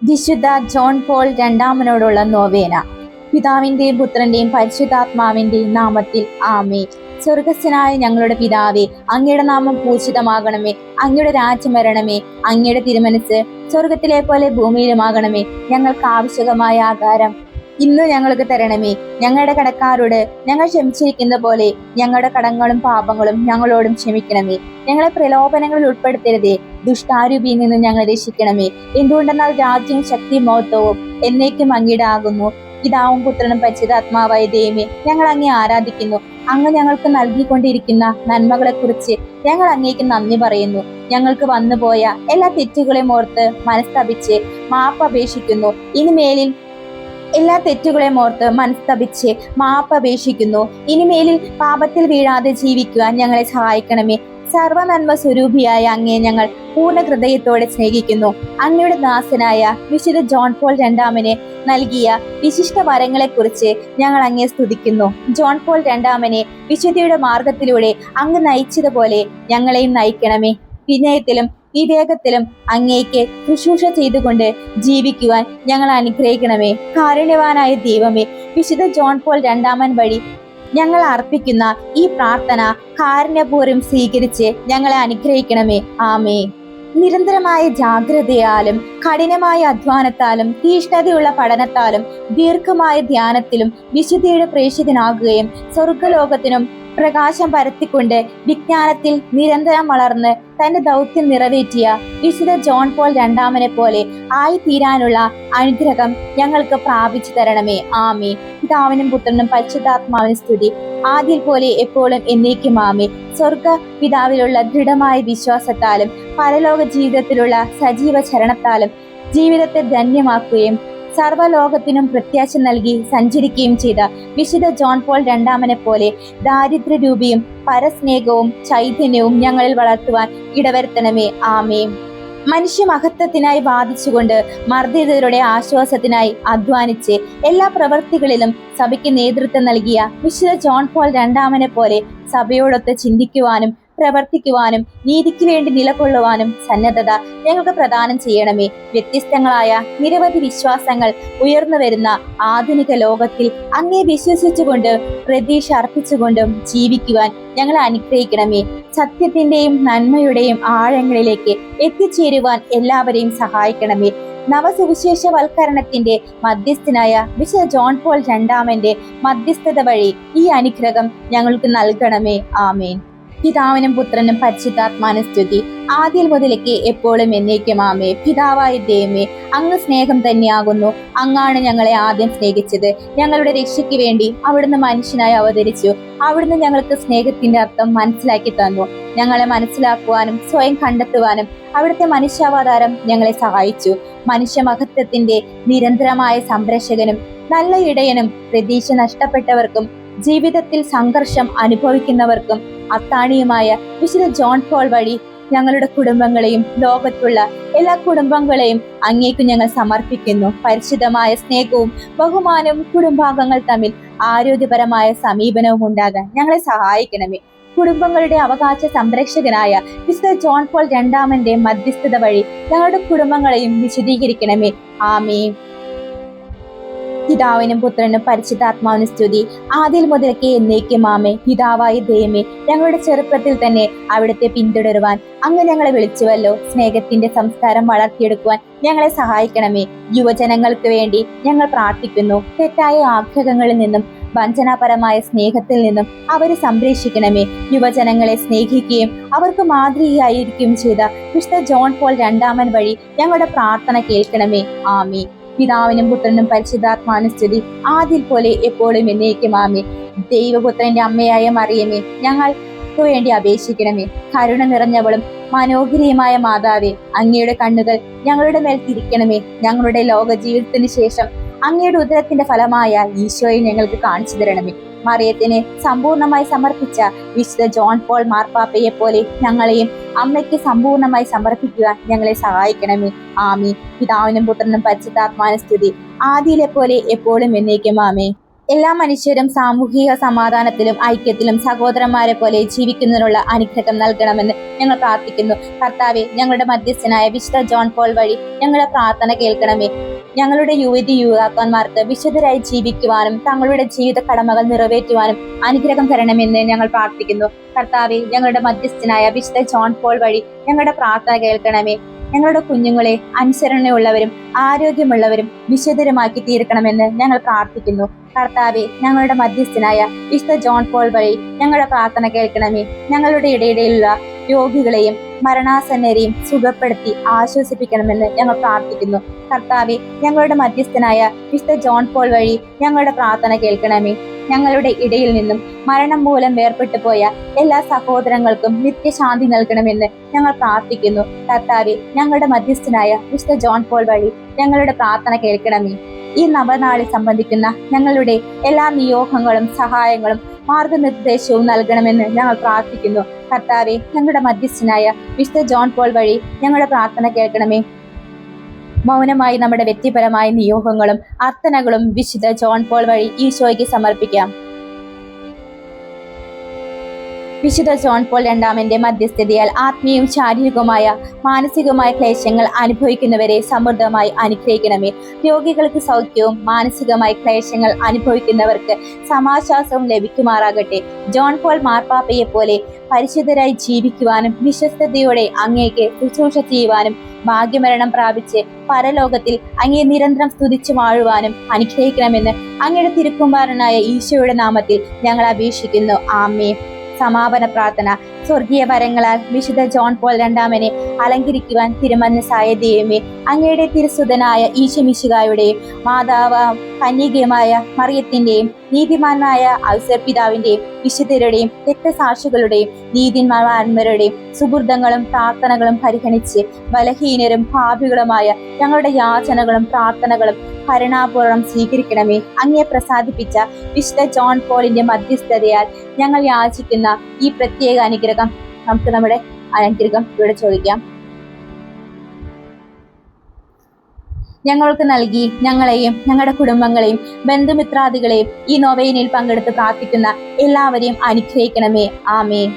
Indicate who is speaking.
Speaker 1: വിശുദ്ധ John Paul രണ്ടാമനോടുള്ള novena. പിതാവിന്റെയും പുത്രന്റെയും പരിശുദ്ധാത്മാവിന്റെയും നാമത്തിൽ ആമേൻ. സ്വർഗസ്ഥനായ ഞങ്ങളുടെ പിതാവേ, അങ്ങയുടെ നാമം പൂജിതമാകണമേ. അങ്ങയുടെ രാജ്യം വരണമേ. അങ്ങയുടെ തിരുമനസ് സ്വർഗത്തിലെ പോലെ ഭൂമിയിലുമാകണമേ. ഞങ്ങൾക്ക് ആവശ്യകമായ ആഹാരം ഇന്ന് ഞങ്ങൾക്ക് തരണമേ. ഞങ്ങളുടെ കടക്കാരോട് ഞങ്ങൾ ക്ഷമിച്ചിരിക്കുന്ന പോലെ ഞങ്ങളുടെ കടങ്ങളും പാപങ്ങളും ഞങ്ങളോടും ക്ഷമിക്കണമേ. ഞങ്ങളെ പ്രലോഭനങ്ങളിൽ ഉൾപ്പെടുത്തരുതേ, ദുഷ്ടാരൂപിയിൽ നിന്ന് ഞങ്ങളെ രക്ഷിക്കണമേ. എന്തുകൊണ്ടെന്നാൽ രാജ്യവും ശക്തിയും മഹത്വവും എന്നേക്കും അങ്ങയുടെ ആകുന്നു. പിതാവും പുത്രനും പരിശുദ്ധാത്മാവായ ദൈവമേ, ഞങ്ങൾ അങ്ങേ ആരാധിക്കുന്നു. അങ്ങ് ഞങ്ങൾക്ക് നൽകിക്കൊണ്ടിരിക്കുന്ന നന്മകളെ കുറിച്ച് ഞങ്ങൾ അങ്ങേക്ക് നന്ദി പറയുന്നു. ഞങ്ങൾക്ക് വന്നുപോയ എല്ലാ തെറ്റുകളെയും ഓർത്ത് മനസ്തപിച്ച് മാപ്പപേക്ഷിക്കുന്നു. ഇനിമേലിൽ എല്ലാ തെറ്റുകളെയും ഓർത്ത് മനസ്തപിച്ച് മാപ്പപേക്ഷിക്കുന്നു. ഇനിമേലിൽ പാപത്തിൽ വീഴാതെ ജീവിക്കുവാൻ ഞങ്ങളെ സഹായിക്കണമേ. സർവനന്മ സ്വരൂപിയായ അങ്ങയെ ഞങ്ങൾ പൂർണ്ണ ഹൃദയത്തോടെ സ്നേഹിക്കുന്നു. അങ്ങയുടെ ദാസനായ വിശുദ്ധ ജോൺ പോൾ രണ്ടാമന് നൽകിയ വിശിഷ്ട വരങ്ങളെക്കുറിച്ച് ഞങ്ങൾ അങ്ങയെ സ്തുതിക്കുന്നു. ജോൺ പോൾ രണ്ടാമനെ വിശുദ്ധിയുടെ മാർഗത്തിലൂടെ അങ്ങ് നയിച്ചതുപോലെ ഞങ്ങളെയും നയിക്കണമേ. വിനയത്തിലും വിവേകത്തിലും അങ്ങേക്ക് ശുശ്രൂഷ ചെയ്തുകൊണ്ട് ജീവിക്കുവാൻ ഞങ്ങൾ അനുഗ്രഹിക്കണമേ. കാരുണ്യവാനായ ദൈവമേ, വിശുദ്ധ ജോൺ പോൾ രണ്ടാമൻ വഴി ഞങ്ങൾ അർപ്പിക്കുന്ന ഈ പ്രാർത്ഥന കാരുണ്യപൂർവ്വം സ്വീകരിച്ച് ഞങ്ങളെ അനുഗ്രഹിക്കണമേ. ആമേ. നിരന്തരമായ ജാഗ്രതയാലും കഠിനമായ അധ്വാനത്താലും തീഷ്ണതയുള്ള പഠനത്താലും ദീർഘമായ ധ്യാനത്തിലും വിശുദ്ധിയുടെ പ്രേക്ഷിതനാകുകയും സ്വർഗലോകത്തിനും പ്രകാശം പരത്തിക്കൊണ്ട് വിജ്ഞാനത്തിൽ നിരന്തരം വളർന്ന് തന്റെ ദൗത്യം നിറവേറ്റിയ വിശുദ്ധ ജോൺ പോൾ രണ്ടാമനെ പോലെ ആയി തീരാനുള്ള അനുഗ്രഹം ഞങ്ങൾക്ക് പ്രാപിച്ചു തരണമേ. ആമേ. പിതാവിനും പുത്രനും പരിശുദ്ധാത്മാവിനും സ്തുതി, ആദ്യം പോലെ എപ്പോഴും എന്നേക്കും ആമേ. സ്വർഗ പിതാവിലുള്ള ദൃഢമായ വിശ്വാസത്താലും പരലോക ജീവിതത്തിലുള്ള സജീവ ചരണത്താലും ജീവിതത്തെ ധന്യമാക്കുകയും സർവ്വലോകത്തിനും പ്രത്യാശ നൽകി സഞ്ചരിക്കുകയും ചെയ്ത വിശുദ്ധ ജോൺ പോൾ രണ്ടാമനെ പോലെ ദാരിദ്ര്യരൂപിയും പരസ്നേഹവും ചൈതന്യവും ഞങ്ങളിൽ വളർത്തുവാൻ ഇടവരുത്തണമേ. ആമേ. മനുഷ്യ മഹത്വത്തിനായി വാദിച്ചുകൊണ്ട് മർദ്ദിതരുടെ ആശ്വാസത്തിനായി അധ്വാനിച്ച് എല്ലാ പ്രവൃത്തികളിലും സഭയ്ക്ക് നേതൃത്വം നൽകിയ വിശുദ്ധ ജോൺ പോൾ രണ്ടാമനെ പോലെ സഭയോടൊത്ത് ചിന്തിക്കുവാനും പ്രവർത്തിക്കുവാനും നീതിക്ക് വേണ്ടി നിലകൊള്ളുവാനും സന്നദ്ധത ഞങ്ങൾക്ക് പ്രദാനം ചെയ്യണമേ. വ്യത്യസ്തങ്ങളായ നിരവധി വിശ്വാസങ്ങൾ ഉയർന്നു വരുന്ന ആധുനിക ലോകത്തിൽ അങ്ങേ വിശ്വസിച്ചുകൊണ്ട് പ്രതീക്ഷ അർപ്പിച്ചുകൊണ്ടും ജീവിക്കുവാൻ ഞങ്ങളെ അനുഗ്രഹിക്കണമേ. സത്യത്തിന്റെയും നന്മയുടെയും ആഴങ്ങളിലേക്ക് എത്തിച്ചേരുവാൻ എല്ലാവരെയും സഹായിക്കണമേ. നവസുവിശേഷവൽക്കരണത്തിന്റെ മധ്യസ്ഥനായ വിശുദ്ധ ജോൺ പോൾ രണ്ടാമന്റെ മധ്യസ്ഥത വഴി ഈ അനുഗ്രഹം ഞങ്ങൾക്ക് നൽകണമേ. ആമേൻ. പിതാവിനും പുത്രനും പരിശുദ്ധാത്മാവിനും സ്തുതി, ആദ്യം മുതലേക്ക് എപ്പോഴും എന്നേക്കും ആമേ. പിതാവായ ദൈവമേ, അങ്ങ് സ്നേഹം തന്നെയാകുന്നു. അങ്ങാണ് ഞങ്ങളെ ആദ്യം സ്നേഹിച്ചത്. ഞങ്ങളുടെ രക്ഷയ്ക്ക് വേണ്ടി അവിടുന്ന് മനുഷ്യനായി അവതരിച്ചു. അവിടുന്ന് ഞങ്ങൾക്ക് സ്നേഹത്തിന്റെ അർത്ഥം മനസ്സിലാക്കി തന്നു. ഞങ്ങളെ മനസ്സിലാക്കുവാനും സ്വയം കണ്ടെത്തുവാനും അവിടുത്തെ മനുഷ്യാവതാരം ഞങ്ങളെ സഹായിച്ചു. മനുഷ്യ മഹത്വത്തിന്റെ നിരന്തരമായ സംരക്ഷകനും നല്ല ഇടയനും പ്രതീക്ഷ നഷ്ടപ്പെട്ടവർക്കും ജീവിതത്തിൽ സംഘർഷം അനുഭവിക്കുന്നവർക്കും അത്താണിയുമായ വിശുദ്ധ ജോൺ പോൾ വഴി ഞങ്ങളുടെ കുടുംബങ്ങളെയും ലോകത്തുള്ള എല്ലാ കുടുംബങ്ങളെയും അങ്ങേക്ക് ഞങ്ങൾ സമർപ്പിക്കുന്നു. പരിശുദ്ധമായ സ്നേഹവും ബഹുമാനവും കുടുംബാംഗങ്ങൾ തമ്മിൽ ആരോഗ്യപരമായ സമീപനവും ഉണ്ടാകാൻ ഞങ്ങളെ സഹായിക്കണമേ. കുടുംബങ്ങളുടെ അവകാശ സംരക്ഷകനായ വിശുദ്ധ ജോൺ പോൾ രണ്ടാമന്റെ മധ്യസ്ഥത വഴി ഞങ്ങളുടെ കുടുംബങ്ങളെയും വിശദീകരിക്കണമേ. ആമേൻ. പിതാവിനും പുത്രനും പരിശുദ്ധാത്മാവിനും സ്തുതി, ആദ്യം മുതലൊക്കെ എന്നേക്കും ആമേ. പിതാവായ ദൈവമേ, ഞങ്ങളുടെ ചെറുപ്പത്തിൽ തന്നെ അവിടുത്തെ പിന്തുടരുവാൻ അങ്ങ് ഞങ്ങളെ വിളിച്ചുവല്ലോ. സ്നേഹത്തിന്റെ സംസ്കാരം വളർത്തിയെടുക്കുവാൻ ഞങ്ങളെ സഹായിക്കണമേ. യുവജനങ്ങൾക്ക് വേണ്ടി ഞങ്ങൾ പ്രാർത്ഥിക്കുന്നു. തെറ്റായ ആഗ്രഹങ്ങളിൽ നിന്നും വഞ്ചനാപരമായ സ്നേഹത്തിൽ നിന്നും അവരെ സംരക്ഷിക്കണമേ. യുവജനങ്ങളെ സ്നേഹിക്കുകയും അവർക്ക് മാതൃകയായിരിക്കുകയും ചെയ്ത വിശുദ്ധ ജോൺ പോൾ രണ്ടാമൻ വഴി ഞങ്ങളുടെ പ്രാർത്ഥന കേൾക്കണമേ. ആമേ. പിതാവിനും പുത്രനും പരിശുദ്ധാത്മാവിനും സ്തുതി, ആദ്യം പോലെ എപ്പോഴും എന്നേക്കും ആമേ. ദൈവപുത്രന്റെ അമ്മയായ മറിയമേ, ഞങ്ങൾക്ക് വേണ്ടി അപേക്ഷിക്കണമേ. കരുണ നിറഞ്ഞവളും മനോഹരിയുമായ മാതാവേ, അങ്ങയുടെ കണ്ണുകൾ ഞങ്ങളുടെ മേൽ തിരിക്കണമേ. ഞങ്ങളുടെ ലോക ജീവിതത്തിന് ശേഷം അങ്ങയുടെ ഉദരത്തിന്റെ ഫലമായ ഈശോയെ ഞങ്ങൾക്ക് കാണിച്ചു തരണമേ. മറിയത്തിനെ സമ്പൂർണമായി സമർപ്പിച്ച വിശുദ്ധ ജോൺ പോൾ മാർപ്പാപ്പയെ പോലെ ഞങ്ങളെയും അമ്മയ്ക്ക് സമ്പൂർണമായി സമർപ്പിക്കുവാൻ ഞങ്ങളെ സഹായിക്കണമേ. ആമീൻ. പിതാവിനും പുത്രനും പരിശുദ്ധാത്മാവിനും സ്തുതി, ആദിയിലെ പോലെ എപ്പോഴും എന്നേക്കും ആമേ. എല്ലാ മനുഷ്യരും സാമൂഹിക സമാധാനത്തിലും ഐക്യത്തിലും സഹോദരന്മാരെ പോലെ ജീവിക്കുന്നതിനുള്ള അനുഗ്രഹം നൽകണമെന്ന് ഞങ്ങൾ പ്രാർത്ഥിക്കുന്നു. കർത്താവെ, ഞങ്ങളുടെ മധ്യസ്ഥനായ വിശുദ്ധ ജോൺ പോൾ വഴി ഞങ്ങളുടെ പ്രാർത്ഥന കേൾക്കണമേ. ഞങ്ങളുടെ യുവതിയുവാക്കന്മാർക്ക് വിശുദ്ധരായി ജീവിക്കുവാനും തങ്ങളുടെ ജീവിത കടമകൾ നിറവേറ്റുവാനും അനുഗ്രഹം തരണമെന്ന് ഞങ്ങൾ പ്രാർത്ഥിക്കുന്നു. കർത്താവെ, ഞങ്ങളുടെ മധ്യസ്ഥനായ വിശുദ്ധ ജോൺ പോൾ വഴി ഞങ്ങളുടെ പ്രാർത്ഥന കേൾക്കണമേ. ഞങ്ങളുടെ കുഞ്ഞുങ്ങളെ അനുസരണയുള്ളവരും ആരോഗ്യമുള്ളവരും വിശുദ്ധരുമാക്കി തീർക്കണമെന്ന് ഞങ്ങൾ പ്രാർത്ഥിക്കുന്നു. കർത്താവെ, ഞങ്ങളുടെ മധ്യസ്ഥനായ വിശുദ്ധ ജോൺ പോൾ വഴി ഞങ്ങളുടെ പ്രാർത്ഥന കേൾക്കണമേ. ഞങ്ങളുടെ ഇടയിലുള്ള രോഗികളെയും മരണാസന്നരെയും സുഖപ്പെടുത്തി ആശ്വസിപ്പിക്കണമെന്ന് ഞങ്ങൾ പ്രാർത്ഥിക്കുന്നു. കർത്താവെ, ഞങ്ങളുടെ മധ്യസ്ഥനായ വിശുദ്ധ ജോൺ പോൾ വഴി ഞങ്ങളുടെ പ്രാർത്ഥന കേൾക്കണമേ. ഞങ്ങളുടെ ഇടയിൽ നിന്നും മരണം മൂലം വേർപെട്ടു പോയ എല്ലാ സഹോദരങ്ങൾക്കും നിത്യശാന്തി നൽകണമെന്ന് ഞങ്ങൾ പ്രാർത്ഥിക്കുന്നു. കർത്താവെ, ഞങ്ങളുടെ മധ്യസ്ഥനായ വിശുദ്ധ ജോൺ പോൾ വഴി ഞങ്ങളുടെ പ്രാർത്ഥന കേൾക്കണമേ. ഈ നവനാളിൽ സംബന്ധിക്കുന്ന ഞങ്ങളുടെ എല്ലാ നിയോഗങ്ങളും സഹായങ്ങളും മാർഗനിർദ്ദേശവും നൽകണമെന്ന് ഞങ്ങൾ പ്രാർത്ഥിക്കുന്നു. കർത്താവെ, ഞങ്ങളുടെ മധ്യസ്ഥനായ വിശുദ്ധ ജോൺ പോൾ വഴി ഞങ്ങളുടെ പ്രാർത്ഥന കേൾക്കണമേ. മൗനമായി നമ്മുടെ വ്യക്തിപരമായ നിയോഗങ്ങളും അർത്ഥനകളും വിശുദ്ധ ജോൺ പോൾ വഴി ഈശോയ്ക്ക് സമർപ്പിക്കാം. വിശുദ്ധ ജോൺ പോൾ രണ്ടാമന്റെ മധ്യസ്ഥതയാൽ ആത്മീയവും ശാരീരികവുമായ മാനസികവുമായ ക്ലേശങ്ങൾ അനുഭവിക്കുന്നവരെ സമൃദ്ധമായി അനുഗ്രഹിക്കണമേ. രോഗികൾക്ക് സൗഖ്യവും മാനസികമായ ക്ലേശങ്ങൾ അനുഭവിക്കുന്നവർക്ക് സമാശ്വാസവും ലഭിക്കുമാറാകട്ടെ. ജോൺ പോൾ മാർപ്പാപ്പയെ പോലെ പരിശുദ്ധരായി ജീവിക്കുവാനും വിശ്വസ്തയോടെ അങ്ങേക്ക് ശുശ്രൂഷ ചെയ്യുവാനും ഭാഗ്യമരണം പ്രാപിച്ച് പരലോകത്തിൽ അങ്ങേ നിരന്തരം സ്തുതിച്ചു വാഴുവാനും അനുഗ്രഹിക്കണമെന്ന് അങ്ങയുടെ തിരുക്കുമാരനായ ഈശോയുടെ നാമത്തിൽ ഞങ്ങൾ അപേക്ഷിക്കുന്നു. ആമേൻ. സമാപന പ്രാർത്ഥന. സ്വർഗീയ വരങ്ങളാൽ വിശുദ്ധ ജോൺ പോൾ രണ്ടാമനെ അലങ്കരിക്കുവാൻ തിരുമനസ്സായ ദൈവമേ, അങ്ങയുടെ തിരുസുതനായ ഈശോമിശിഹായുടെയും മാതാവാം കന്യകയുമായ മറിയത്തിന്റെയും നീതിമാനായ ഔസേർ പിതാവിന്റെയും വിശുദ്ധരുടെയും രക്തസാക്ഷികളുടെയും നീതിമാന്മാരുടെയും സുഹൃതങ്ങളും പ്രാർത്ഥനകളും പരിഗണിച്ച് ബലഹീനരും പാപികളുമായ ഞങ്ങളുടെ യാചനകളും പ്രാർത്ഥനകളും കരുണാപൂർവ്വം സ്വീകരിക്കണമേ. അങ്ങയെ പ്രസാദിപ്പിച്ച വിശുദ്ധ ജോൺ പോളിന്റെ മധ്യസ്ഥതയാൽ ഞങ്ങൾ യാചിക്കുന്ന ഈ പ്രത്യേക അനുഗ്രഹം നമുക്ക് നമ്മുടെ അനുഗ്രഹം ഇവിടെ ചോദിക്കാം. ഞങ്ങൾക്ക് നൽകി ഞങ്ങളെയും ഞങ്ങളുടെ കുടുംബങ്ങളെയും ബന്ധുമിത്രാദികളെയും ഈ നൊവേനയിൽ പങ്കെടുത്ത് പ്രാർത്ഥിക്കുന്ന എല്ലാവരെയും അനുഗ്രഹിക്കണമേ. ആമേൻ.